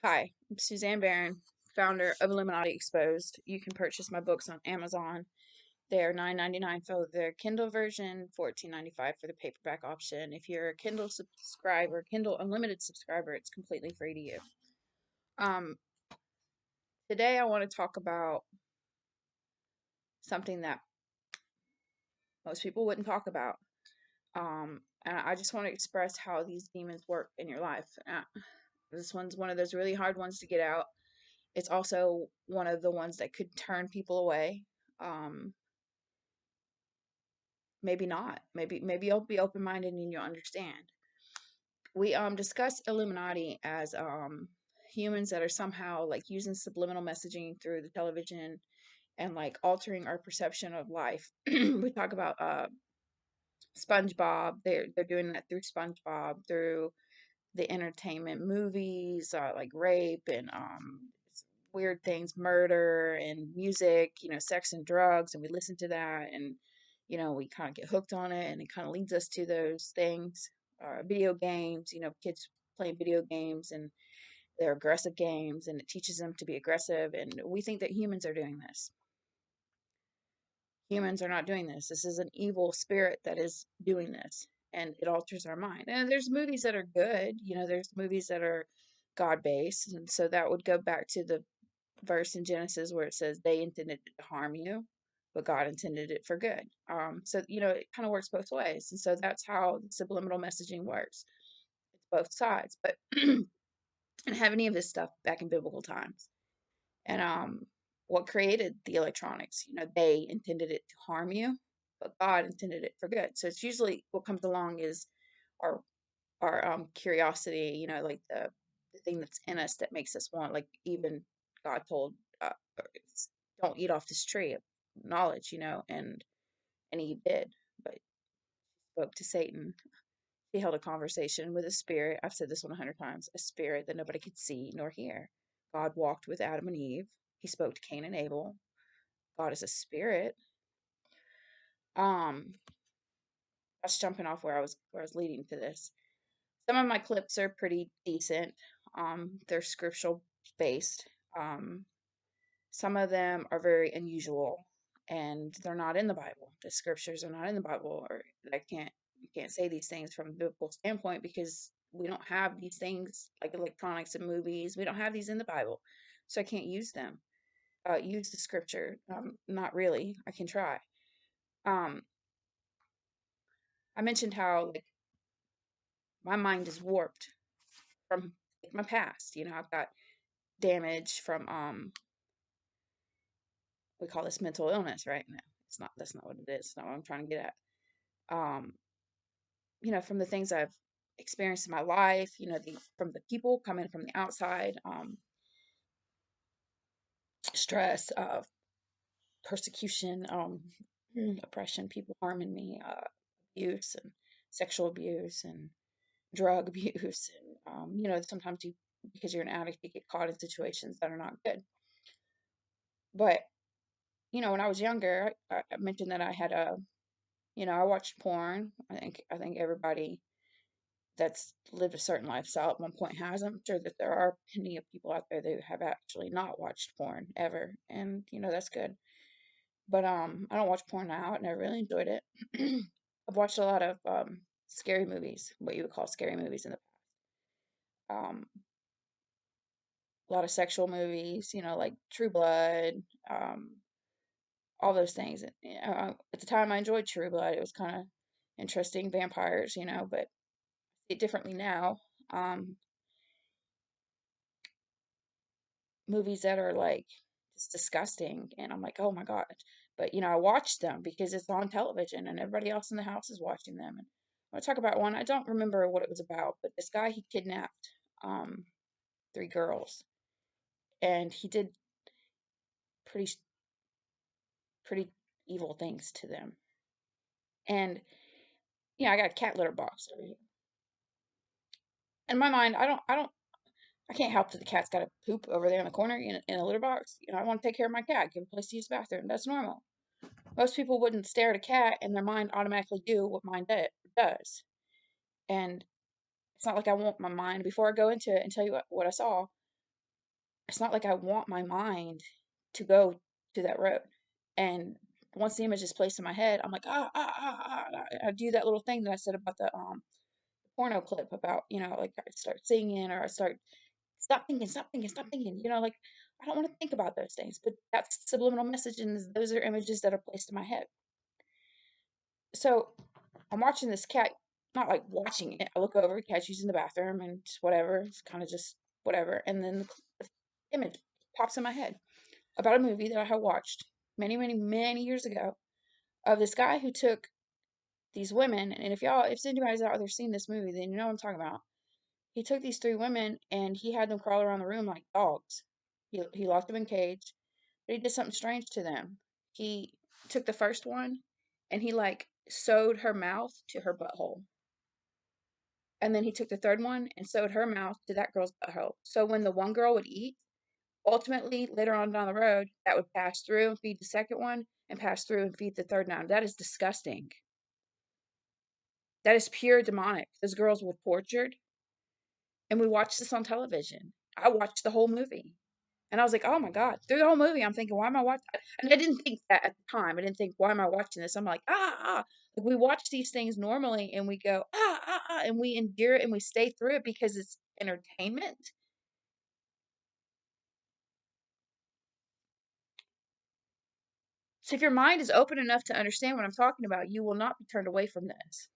Hi, I'm Suzanne Barron, founder of Illuminati Exposed. You can purchase my books on Amazon. They're $9.99 for the Kindle version, $14.95 for the paperback option. If you're a Kindle subscriber, Kindle Unlimited subscriber, it's completely free to you. Um, Today I want to talk about something that most people wouldn't talk about. And I just want to express how these demons work in your life. This one's one of those really hard ones to get out. It's also one of the ones that could turn people away. Um, Maybe not. Maybe you'll be open-minded and you'll understand. We discuss Illuminati as humans that are somehow like using subliminal messaging through the television and like altering our perception of life. We talk about SpongeBob. They're doing that through SpongeBob, through the entertainment movies, like rape and weird things, murder and music, sex and drugs, and we listen to that and we kind of get hooked on it and it kind of leads us to those things. Video games, kids playing video games and they're aggressive games and it teaches them to be aggressive, and we think that humans are doing this. Humans are not doing this. This is an evil spirit that is doing this, and it alters our mind. And there's movies that are good, there's movies that are God based, and so that would go back to the verse in Genesis where it says they intended it to harm you, but God intended it for good. So it kind of works both ways, and so that's how subliminal messaging works. It's both sides, but and have any of this stuff back in biblical times. And what created the electronics? They intended it to harm you, but God intended it for good. So it's usually what comes along is our curiosity, like the thing that's in us that makes us want, like even God told uh, don't eat off this tree of knowledge, and he did, but spoke to Satan. He held a conversation with a spirit. I've said this one 100 times, a spirit that nobody could see nor hear. God walked with Adam and Eve. He spoke to Cain and Abel. God is a spirit. Um, that's jumping off where I was leading to this. Some of my clips are pretty decent. They're scriptural based. Um, some of them are very unusual and they're not in the Bible. The scriptures are not in the Bible, or you can't say these things from a biblical standpoint because we don't have these things like electronics and movies. We don't have these in the Bible. So I can't use them. Use the scripture. Not really. I can try. Um, I mentioned how like my mind is warped from like, my past. I've got damage from we call this mental illness, right? No, it's not. That's not what it is. It's not what I'm trying to get at. From the things I've experienced in my life, from the people coming from the outside, stress, persecution, oppression, people harming me, abuse and sexual abuse and drug abuse, and sometimes because you're an addict, you get caught in situations that are not good. But when I was younger, I mentioned that I had I watched porn. I think everybody that's lived a certain lifestyle at one point has. I'm sure that there are plenty of people out there that have actually not watched porn ever, and that's good. But I don't watch porn now. I never really enjoyed it. I've watched a lot of scary movies, what you would call scary movies in the um a lot of sexual movies, like True Blood, um, all those things. At the time, I enjoyed True Blood. It was kind of interesting, vampires, but I see it differently now. Um, Movies that are like just disgusting, and I'm like, oh my god. But I watched them because it's on television and everybody else in the house is watching them. And I want to talk about one. I don't remember what it was about, but this guy, he kidnapped um 3 girls, and he did pretty pretty evil things to them. And I got a cat litter box over here. In my mind, I can't help that the cat's got to poop over there in the corner in a litter box. I want to take care of my cat, give him a place to use the bathroom. That's normal. Most people wouldn't stare at a cat and their mind automatically do what mine does. And it's not like I want my mind, before I go into it and tell you what I saw, it's not like I want my mind to go to that road. And once the image is placed in my head, I'm like, I do that little thing that I said about the porno clip about, like I start singing or I start stop thinking, stop thinking, stop thinking, like I don't want to think about those things, but that's subliminal message and those are images that are placed in my head. So I'm watching this cat, not like watching it. I look over, the cat's using the bathroom and just whatever. It's kind of just whatever. And then the image pops in my head about a movie that I had watched many, many, many years ago of this guy who took these women. And if anybody's out there seen this movie, then you know what I'm talking about. He took these three women and he had them crawl around the room like dogs. He locked them in cage, but he did something strange to them. He took the first one and he like sewed her mouth to her butthole. And then he took the third one and sewed her mouth to that girl's butthole. So when the one girl would eat, ultimately later on down the road, that would pass through and feed the second one and pass through and feed the third one. That is disgusting. That is pure demonic. Those girls were tortured. And we watched this on television. I watched the whole movie. And I was like, oh my God. Through the whole movie, I'm thinking, why am I watching? And I didn't think that at the time. I didn't think, why am I watching this? I'm like, ah. Like we watch these things normally and we go, and we endure it and we stay through it because it's entertainment. So if your mind is open enough to understand what I'm talking about, you will not be turned away from this.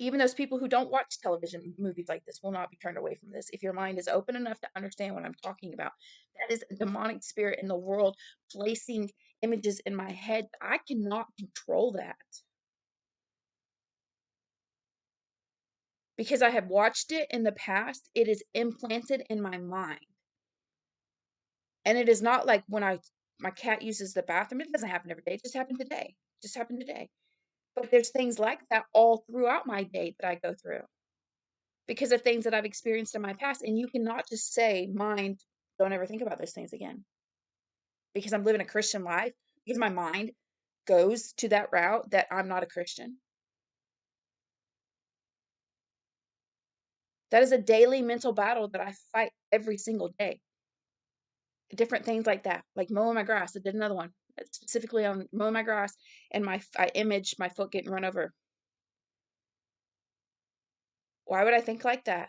Even those people who don't watch television movies like this will not be turned away from this. If your mind is open enough to understand what I'm talking about, that is a demonic spirit in the world placing images in my head. I cannot control that because I have watched it in the past. It is implanted in my mind. And it is not like when my cat uses the bathroom. It doesn't happen every day. It just happened today. It just happened today. But there's things like that all throughout my day that I go through because of things that I've experienced in my past. And you cannot just say, mind, don't ever think about those things again because I'm living a Christian life, because my mind goes to that route that I'm not a Christian. That is a daily mental battle that I fight every single day. Different things like that, like mowing my grass. I did another one specifically on mowing my grass and I image my foot getting run over. Why would I think like that?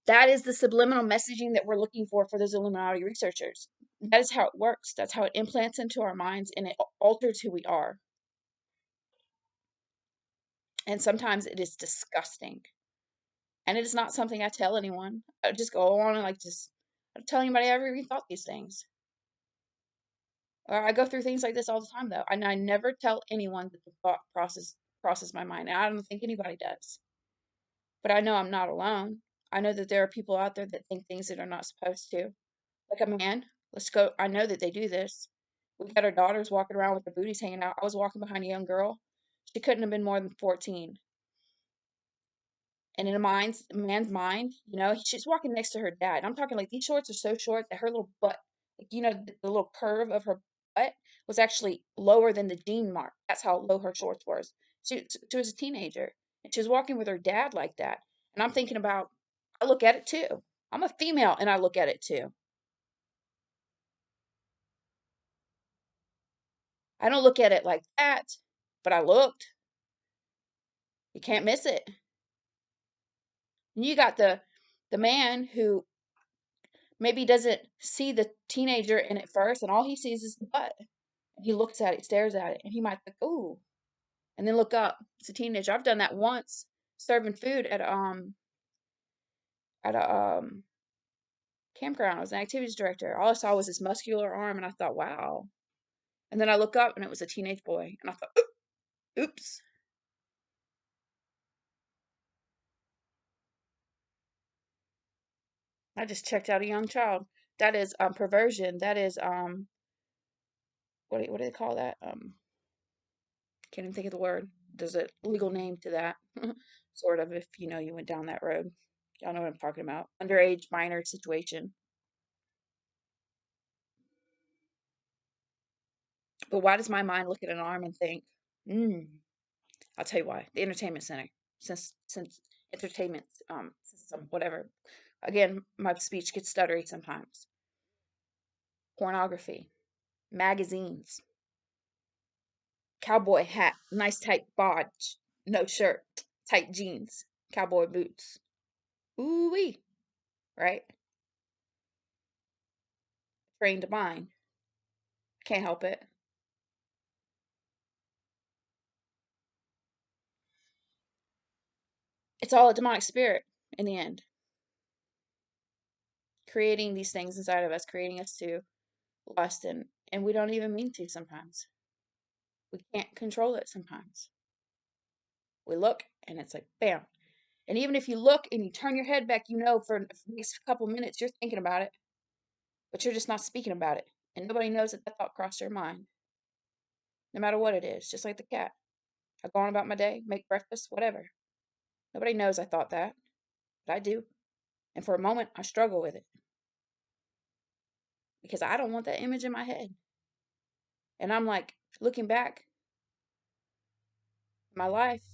That is the subliminal messaging that we're looking for those Illuminati researchers. That is how it works. That's how it implants into our minds and it alters who we are. And sometimes it is disgusting. And it is not something I tell anyone. I just go on and like just I don't tell anybody I ever even thought these things. Or I go through things like this all the time though. And I never tell anyone that the thought process crosses my mind. And I don't think anybody does. But I know I'm not alone. I know that there are people out there that think things that are not supposed to. Like a man, let's go. I know that they do this. We got our daughters walking around with their booties hanging out. I was walking behind a young girl. She couldn't have been more than 14. And in a man's mind, she's walking next to her dad. I'm talking like these shorts are so short that her little butt, like, the little curve of her butt was actually lower than the jean mark. That's how low her shorts was. She was a teenager and she was walking with her dad like that. And I'm thinking about, I look at it too. I'm a female and I look at it too. I don't look at it like that, but I looked. You can't miss it. And you got the man who maybe doesn't see the teenager in it first, and all he sees is the butt. And he looks at it, stares at it, and he might think, "Ooh," and then look up. It's a teenager. I've done that once, serving food at a campground. I was an activities director. All I saw was this muscular arm, and I thought, "Wow." And then I look up, and it was a teenage boy, and I thought, "Oops." I just checked out a young child. That is perversion. That is what do they call that? Can't even think of the word. There's a legal name to that, sort of, if you went down that road. Y'all know what I'm talking about. Underage minor situation. But why does my mind look at an arm and think, hmm, I'll tell you why. The entertainment center, since entertainment system, whatever. Again, my speech gets stuttery sometimes. Pornography, magazines, cowboy hat, nice tight bod, no shirt, tight jeans, cowboy boots. Ooh wee, right? Trained mind. Can't help it. It's all a demonic spirit in the end, creating these things inside of us, creating us to lust, and we don't even mean to sometimes. We can't control it sometimes. We look and it's like bam. And even if you look and you turn your head back, for the next couple minutes you're thinking about it, but you're just not speaking about it. And nobody knows that that thought crossed your mind, no matter what it is, just like the cat. I go on about my day, make breakfast, whatever. Nobody knows I thought that, but I do. And for a moment, I struggle with it because I don't want that image in my head. And I'm like, looking back in my life,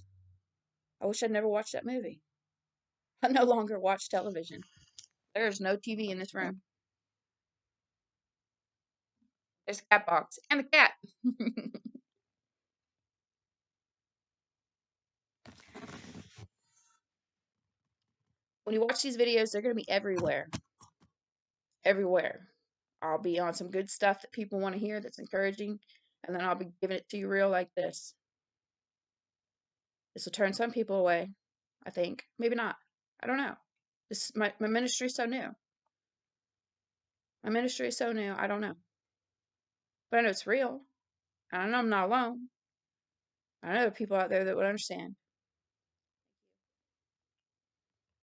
I wish I'd never watched that movie. I no longer watch television. There is no TV in this room. There's a cat box and a cat. When you watch these videos, they're going to be everywhere. Everywhere. I'll be on some good stuff that people want to hear that's encouraging, and then I'll be giving it to you real like this. This will turn some people away, I think. Maybe not. I don't know. My ministry is so new. My ministry is so new. I don't know. But I know it's real. And I know I'm not alone. I know there are people out there that would understand.